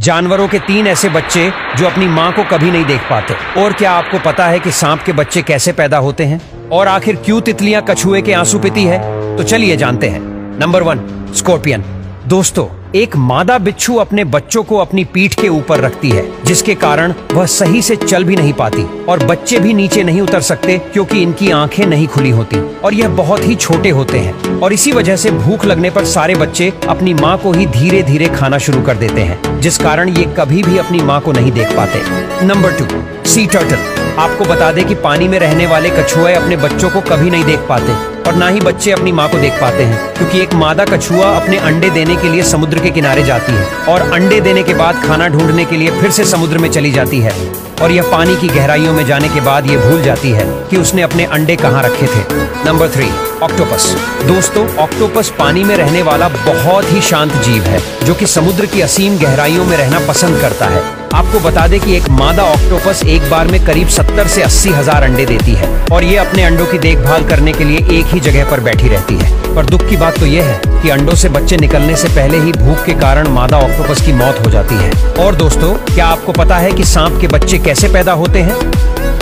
जानवरों के 3 ऐसे बच्चे जो अपनी माँ को कभी नहीं देख पाते। और क्या आपको पता है कि सांप के बच्चे कैसे पैदा होते हैं? और आखिर क्यों तितलियां कछुए के आंसू पीती है? तो चलिए जानते हैं। Number 1, scorpion. दोस्तों, एक मादा बिच्छू अपने बच्चों को अपनी पीठ के ऊपर रखती है, जिसके कारण वह सही से चल भी नहीं पाती और बच्चे भी नीचे नहीं उतर सकते क्योंकि इनकी आंखें नहीं खुली होती और यह बहुत ही छोटे होते हैं। और इसी वजह से भूख लगने पर सारे बच्चे अपनी माँ को ही धीरे धीरे खाना शुरू कर देते हैं, जिस कारण ये कभी भी अपनी माँ को नहीं देख पाते। Number 2, sea turtle. आपको बता दें कि पानी में रहने वाले कछुए अपने बच्चों को कभी नहीं देख पाते और ना ही बच्चे अपनी माँ को देख पाते हैं, क्योंकि एक मादा कछुआ अपने अंडे देने के लिए समुद्र के किनारे जाती है और अंडे देने के बाद खाना ढूंढने के लिए फिर से समुद्र में चली जाती है और यह पानी की गहराइयों में जाने के बाद ये भूल जाती है कि उसने अपने अंडे कहाँ रखे थे। Number 3, octopus. दोस्तों, ऑक्टोपस पानी में रहने वाला बहुत ही शांत जीव है जो कि समुद्र की असीम गहराइयों में रहना पसंद करता है। आपको बता दें कि एक मादा ऑक्टोपस एक बार में करीब 70 से 80 हजार अंडे देती है और ये अपने अंडों की देखभाल करने के लिए एक ही जगह पर बैठी रहती है। पर दुख की बात तो यह है कि अंडों से बच्चे निकलने से पहले ही भूख के कारण मादा ऑक्टोपस की मौत हो जाती है। और दोस्तों, क्या आपको पता है कि सांप के बच्चे कैसे पैदा होते हैं?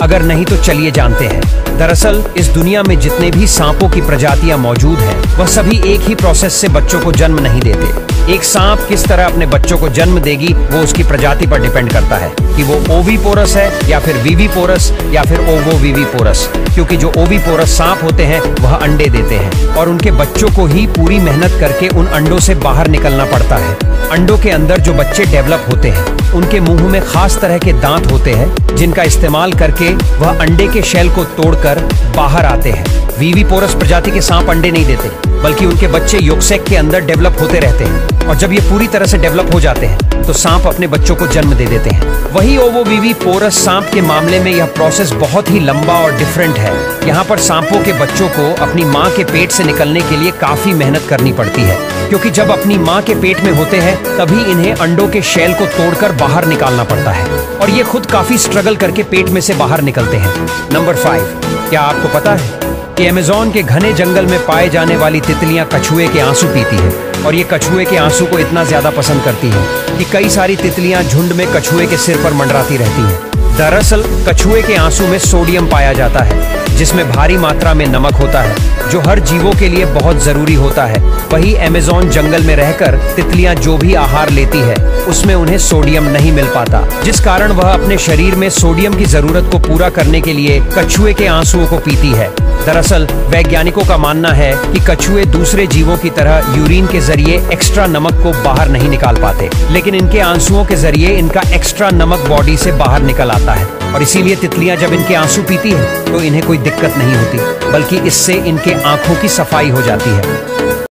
अगर नहीं तो चलिए जानते हैं। दरअसल इस दुनिया में जितने भी सांपों की प्रजातियां मौजूद हैं, वह सभी एक ही प्रोसेस से बच्चों को जन्म नहीं देते। एक सांप किस तरह अपने बच्चों को जन्म देगी वो उसकी प्रजाति पर डिपेंड करता है कि वो ओविपोरस है या फिर विविपोरस या फिर ओवोविविपोरस, क्योंकि जो ओविपोरस सांप होते हैं वह अंडे देते हैं और उनके बच्चों को ही पूरी मेहनत करके उन अंडों से बाहर निकलना पड़ता है। अंडों के अंदर जो बच्चे डेवलप होते हैं उनके मुंह में खास तरह के दांत होते हैं जिनका इस्तेमाल करके वह अंडे के शेल को तोड़कर बाहर आते हैं। विविपोरस प्रजाति के सांप अंडे नहीं देते, बल्कि उनके बच्चे योगसैक के अंदर डेवलप होते रहते हैं और जब ये पूरी तरह से डेवलप हो जाते हैं तो सांप अपने बच्चों को जन्म दे देते हैं। वही ओवोविविपोरस सांप के मामले में यह प्रोसेस बहुत ही लंबा और डिफरेंट है। यहाँ पर सांपों के बच्चों को अपनी माँ के पेट से निकलने के लिए काफी मेहनत करनी पड़ती है, क्योंकि जब अपनी माँ के पेट में होते हैं तभी इन्हें अंडों के शेल को तोड़कर बाहर निकालना पड़ता है और ये खुद काफी स्ट्रगल करके पेट में से बाहर निकलते हैं। नंबर 5, क्या आपको पता है कि अमेज़न के घने जंगल में पाए जाने वाली तितलियां कछुए के आंसू पीती है और ये कछुए के आंसू को इतना ज्यादा पसंद करती है कि कई सारी तितलियां झुंड में कछुए के सिर पर मंडराती रहती हैं। दरअसल कछुए के आंसू में सोडियम पाया जाता है, जिसमें भारी मात्रा में नमक होता है जो हर जीवों के लिए बहुत जरूरी होता है। वही अमेज़न जंगल में रहकर तितलियां जो भी आहार लेती है उसमें उन्हें सोडियम नहीं मिल पाता, जिस कारण वह अपने शरीर में सोडियम की जरूरत को पूरा करने के लिए कछुए के आंसुओं को पीती है। दरअसल वैज्ञानिकों का मानना है कि कछुए दूसरे जीवों की तरह यूरिन के जरिए एक्स्ट्रा नमक को बाहर नहीं निकाल पाते, लेकिन इनके आंसुओं के जरिए इनका एक्स्ट्रा नमक बॉडी से बाहर निकल आता है और इसीलिए तितलियां जब इनके आंसू पीती है तो इन्हें कोई दिक्कत नहीं होती, बल्कि इससे इनके आंखों की सफाई हो जाती है।